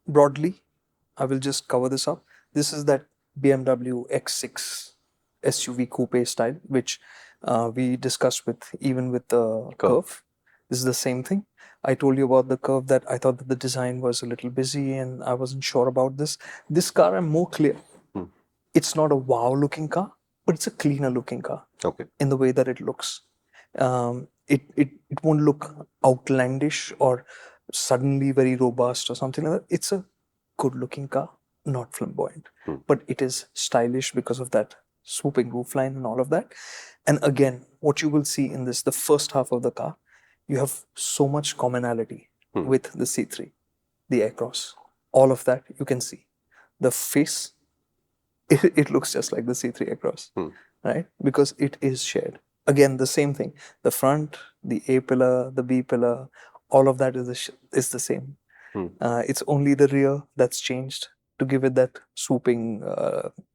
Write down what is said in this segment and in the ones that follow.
broadly, I will just cover this up. This is that BMW X6 SUV coupe style, which we discussed even with the curve. This is the same thing. I told you about the curve, that I thought that the design was a little busy and I wasn't sure about this. This car, I'm more clear. It's not a wow looking car, but it's a cleaner looking car. Okay. In the way that it looks. It won't look outlandish or suddenly very robust or something like that. It's a good looking car, not flamboyant, but it is stylish because of that swooping roofline and all of that. And again, what you will see in this, the first half of the car, you have so much commonality with the C3, the Aircross. All of that you can see. The face, it looks just like the C3 Aircross, right? Because it is shared. Again, the same thing. The front, the A pillar, the B pillar, all of that is the same. It's only the rear that's changed to give it that swooping,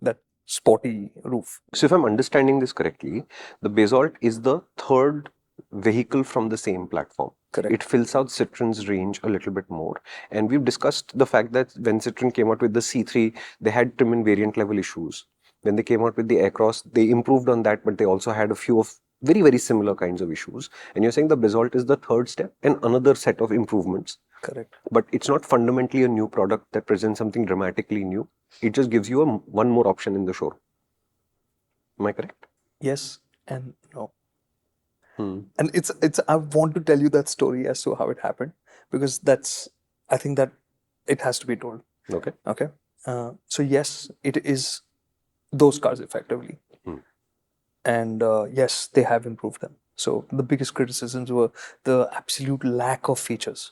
that sporty roof. So if I'm understanding this correctly, the Basalt is the third vehicle from the same platform. Correct. It fills out Citroen's range a little bit more. And we've discussed the fact that when Citroen came out with the C3, they had trim and variant level issues. When they came out with the Aircross, they improved on that, but they also had a few of very, very similar kinds of issues. And you're saying the Basalt is the third step and another set of improvements. Correct. But it's not fundamentally a new product that presents something dramatically new. It just gives you one more option in the showroom. Am I correct? Yes and no. And it's I want to tell you that story as to how it happened, because I think that it has to be told. Okay. Okay. So yes, it is those cars effectively. And yes, they have improved them. So the biggest criticisms were the absolute lack of features.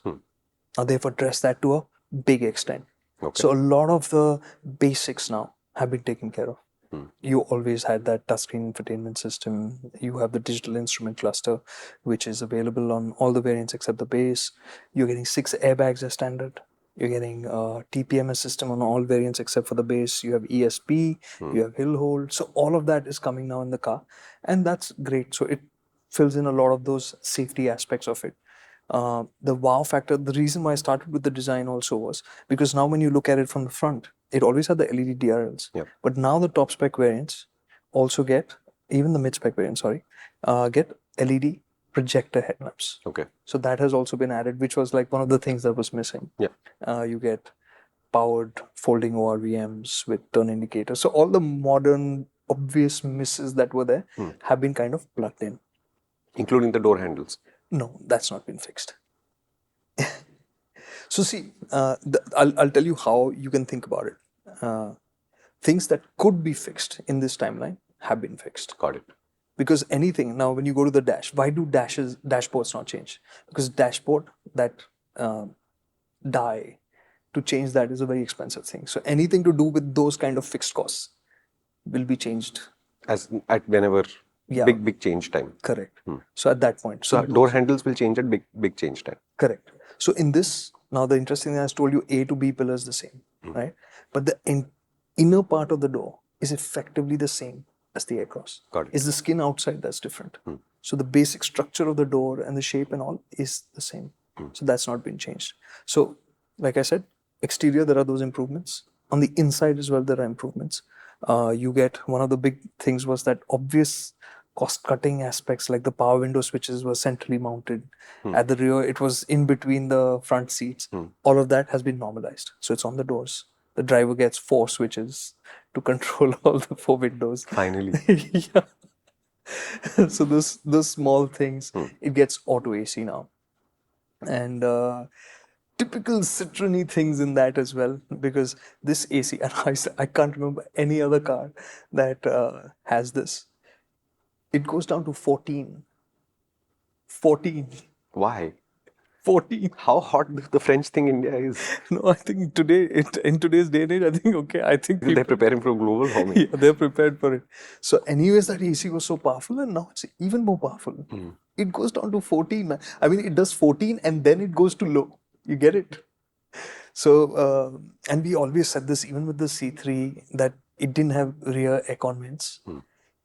Now they've addressed that to a big extent. Okay. So a lot of the basics now have been taken care of. You always had that touchscreen infotainment system. You have the digital instrument cluster, which is available on all the variants except the base. You're getting 6 airbags as standard. You're getting a TPMS system on all variants except for the base. You have ESP, you have hill hold. So all of that is coming now in the car. And that's great. So it fills in a lot of those safety aspects of it. The wow factor, the reason why I started with the design also was because now when you look at it from the front, it always had the LED DRLs. Yep. But now the top spec variants also get, even the mid spec variants, get LED projector headlamps. Okay. So that has also been added, which was like one of the things that was missing. Yeah. You get powered folding ORVMs with turn indicators. So all the modern obvious misses that were there have been kind of plugged in. Including the door handles. No, that's not been fixed. So see, I'll tell you how you can think about it. Things that could be fixed in this timeline have been fixed. Got it. Because anything, now when you go to the dash, why do dashboards not change? Because dashboard, that die, to change that is a very expensive thing. So anything to do with those kind of fixed costs will be changed. As at whenever big change time. Correct. So at that point. So door handles will change at big change time. Correct. So in this, now the interesting thing I told you, A to B pillar is the same, right? But the inner part of the door is effectively the same as the Aircross. Got it. It's the skin outside that's different. So the basic structure of the door and the shape and all is the same. So that's not been changed. So like I said, exterior, there are those improvements. On the inside as well, there are improvements. You get, one of the big things was that obvious cost-cutting aspects, like the power window switches were centrally mounted. At the rear, it was in between the front seats. All of that has been normalized. So it's on the doors. The driver gets 4 switches to control all the 4 windows. Finally. Yeah. So those small things, it gets auto AC now. And typical Citroen things in that as well, because this AC, and I can't remember any other car that has this. It goes down to 14. 14. Why? 14. How hot the French thing India is. No, I think in today's day and age, I think they're preparing for global warming. Yeah, they're prepared for it. So anyways, that AC was so powerful, and now it's even more powerful. It goes down to 14. I mean, it does 14 and then it goes to low. You get it? So, and we always said this, even with the C3, that it didn't have rear aircon vents.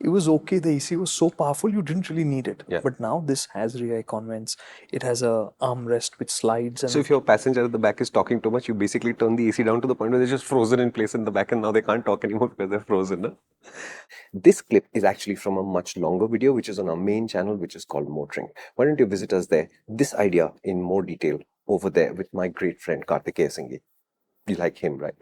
it was okay. The AC was so powerful you didn't really need it. Yeah. But now this has rear convents. It has a armrest which slides, and So if your passenger at the back is talking too much, you basically turn the AC down to the point where they're just frozen in place in the back, and now they can't talk anymore because they're frozen. Huh? This clip is actually from a much longer video, which is on our main channel, which is called MotorInc. Why don't you visit us there? This idea in more detail over there with my great friend Karthikeya Singhi. You like him, right?